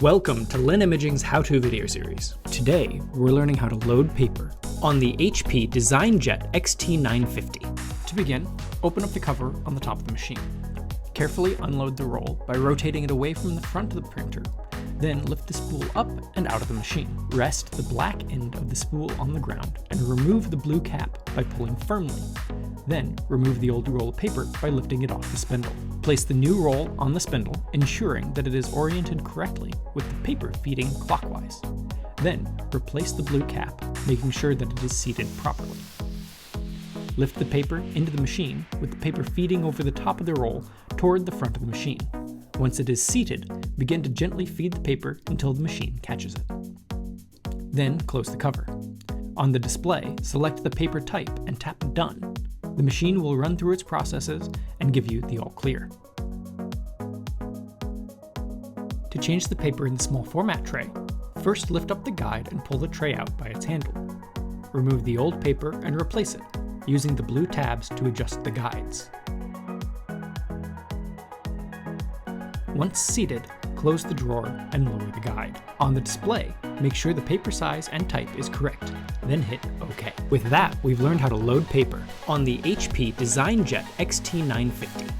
Welcome to Lynn Imaging's How-To video series. Today, we're learning how to load paper on the HP DesignJet XT950. To begin, open up the cover on the top of the machine. Carefully unload the roll by rotating it away from the front of the printer. Then lift the spool up and out of the machine. Rest the black end of the spool on the ground and remove the blue cap by pulling firmly. Then remove the old roll of paper by lifting it off the spindle. Place the new roll on the spindle, ensuring that it is oriented correctly with the paper feeding clockwise. Then replace the blue cap, making sure that it is seated properly. Lift the paper into the machine with the paper feeding over the top of the roll toward the front of the machine. Once it is seated, begin to gently feed the paper until the machine catches it. Then close the cover. On the display, select the paper type and tap Done. The machine will run through its processes and give you the all clear. To change the paper in the small format tray, first lift up the guide and pull the tray out by its handle. Remove the old paper and replace it, using the blue tabs to adjust the guides. Once seated, close the drawer and lower the guide. On the display, make sure the paper size and type is correct, then hit OK. With that, we've learned how to load paper on the HP DesignJet XT950.